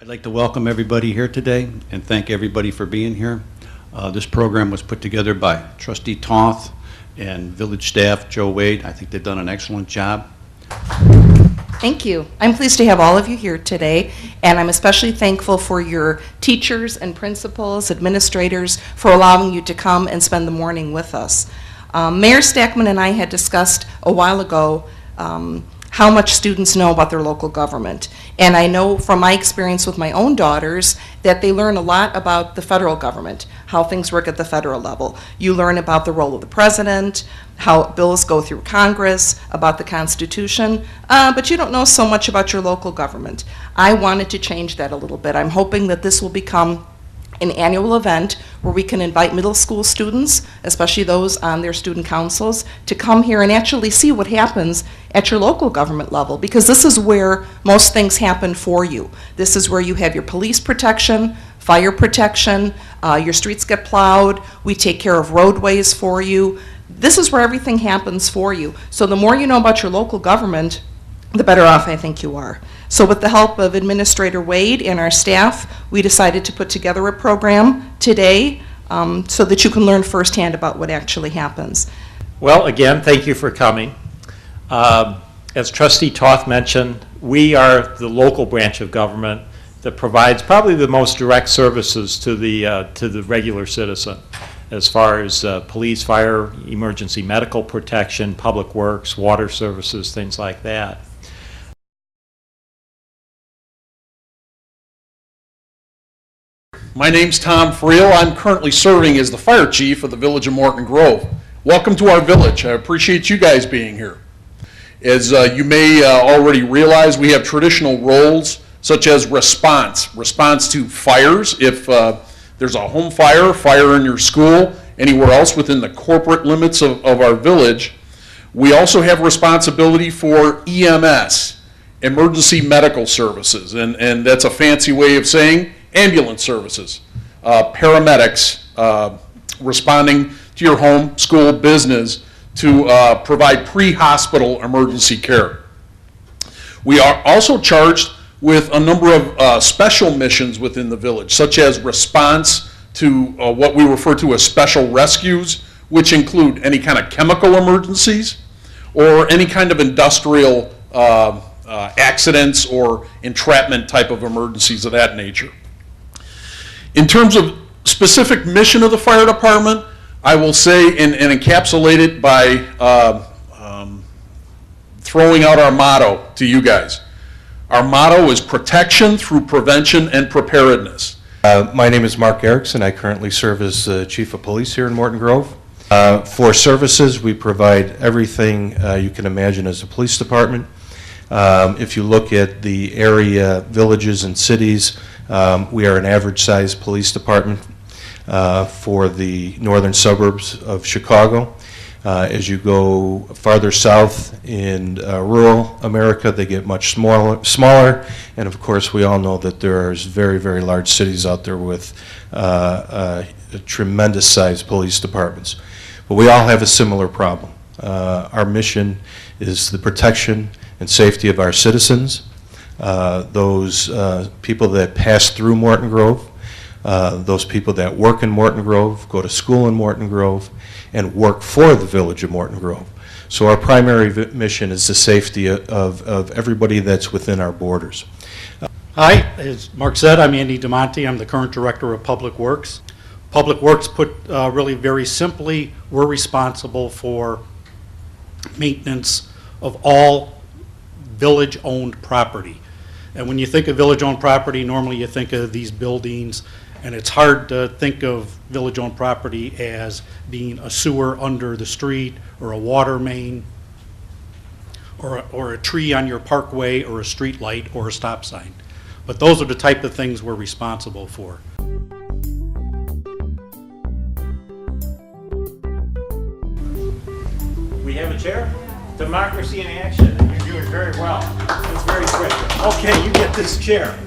I'd like to welcome everybody here today and thank everybody for being here. This program was put together by Trustee Toth and village staff, Joe Wade. I think they've done an excellent job. Thank you. I'm pleased to have all of you here today, and I'm especially thankful for your teachers and principals, administrators, for allowing you to come and spend the morning with us. Mayor Stackman and I had discussed a while ago how much students know about their local government. And I know from my experience with my own daughters that they learn a lot about the federal government, how things work at the federal level. You learn about the role of the president, how bills go through Congress, about the Constitution, but you don't know so much about your local government. I wanted to change that a little bit. I'm hoping that this will become an annual event where we can invite middle school students, especially those on their student councils, to come here and actually see what happens at your local government level, because this is where most things happen for you. This is where you have your police protection, fire protection, your streets get plowed, we take care of roadways for you. This is where everything happens for you. So the more you know about your local government, the better off I think you are. So with the help of Administrator Wade and our staff, we decided to put together a program today so that you can learn firsthand about what actually happens. Well, again, thank you for coming. As Trustee Toth mentioned, we are the local branch of government that provides probably the most direct services to the regular citizen, as far as police, fire, emergency medical protection, public works, water services, things like that. My name's Tom Friel. I'm currently serving as the fire chief of the Village of Morton Grove. Welcome to our village. I appreciate you guys being here. As you may already realize, we have traditional roles such as response to fires. If there's a home fire, fire in your school, anywhere else within the corporate limits of our village. We also have responsibility for EMS, emergency medical services, and that's a fancy way of saying ambulance services, paramedics responding to your home, school, business to provide pre-hospital emergency care. We are also charged with a number of special missions within the village, such as response to what we refer to as special rescues, which include any kind of chemical emergencies or any kind of industrial accidents or entrapment type of emergencies of that nature. In terms of specific mission of the fire department, I will say and encapsulate it by throwing out our motto to you guys. Our motto is protection through prevention and preparedness. My name is Mark Erickson. I currently serve as Chief of Police here in Morton Grove. For services, we provide everything you can imagine as a police department. If you look at the area villages and cities, we are an average-sized police department for the northern suburbs of Chicago. As you go farther south in rural America, they get much smaller, and of course we all know that there's very, very large cities out there with tremendous-sized police departments. But we all have a similar problem. Our mission is the protection and safety of our citizens, those people that pass through Morton Grove, those people that work in Morton Grove, go to school in Morton Grove, and work for the Village of Morton Grove. So our primary mission is the safety of everybody that's within our borders. Hi, as Mark said, I'm Andy DeMonte. I'm the current Director of Public Works. Public Works, put really very simply, we're responsible for maintenance of all village-owned property. And when you think of village-owned property, normally you think of these buildings, and it's hard to think of village-owned property as being a sewer under the street, or a water main, or a tree on your parkway, or a street light, or a stop sign. But those are the type of things we're responsible for. We have a chair? Democracy in action, and you're doing very well. It's very quick. Okay, you get this chair.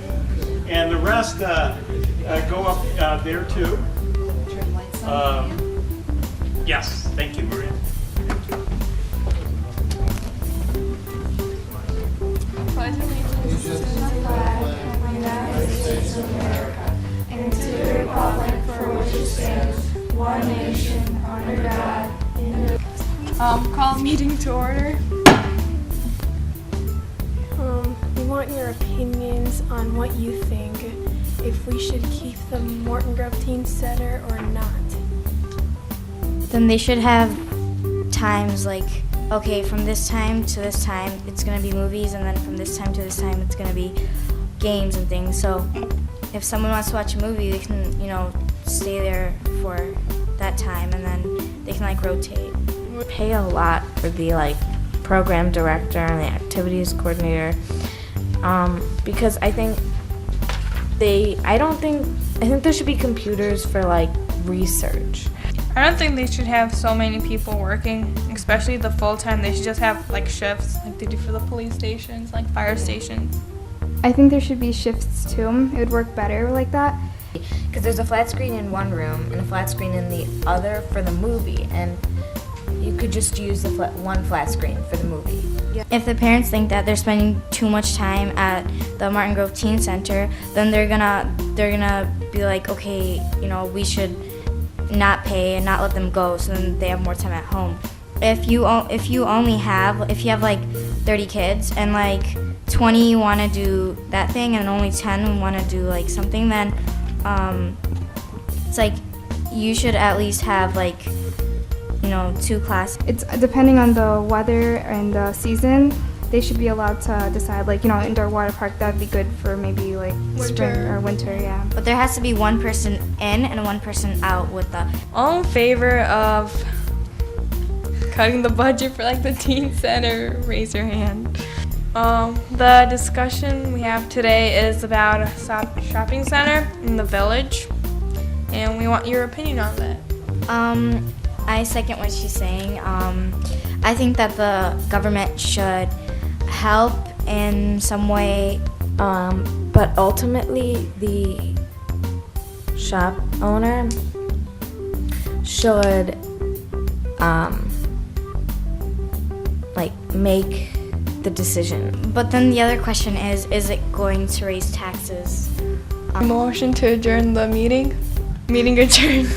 And the rest go up there too. Yes, thank you, Maria. Pledge allegiance to the flag of the United States States of America, and to the republic for which it stands, one nation, under God, indivisible. Call meeting to order. We want your opinions on what you think, if we should keep the Morton Grove Teen Center or not. Then they should have times like, okay, from this time to this time it's going to be movies, and then from this time to this time it's going to be games and things. So if someone wants to watch a movie, they can, stay there for that time, and then they can rotate. We pay a lot for the program director and the activities coordinator, because I think there should be computers for research. I don't think they should have so many people working, especially the full-time. They should just have shifts like they do for the police stations, fire stations. I think there should be shifts too. It would work better like that. Because there's a flat screen in one room and a flat screen in the other for the movie, and you could just use the one flat screen for the movie. If the parents think that they're spending too much time at the Morton Grove Teen Center, then they're gonna be like, okay, we should not pay and not let them go, so then they have more time at home. If you have 30 kids and 20 want to do that thing and only 10 want to do something, then it's you should at least have 2 classes. It's depending on the weather and the season. They should be allowed to decide, indoor water park, that'd be good for maybe spring or winter, yeah. But there has to be one person in and one person out with the... All in favor of cutting the budget for the teen center, raise your hand. The discussion we have today is about a shopping center in the village, and we want your opinion on that. I second what she's saying. I think that the government should help in some way, but ultimately the shop owner should make the decision. But then the other question is it going to raise taxes? Motion to adjourn the meeting. Meeting adjourned.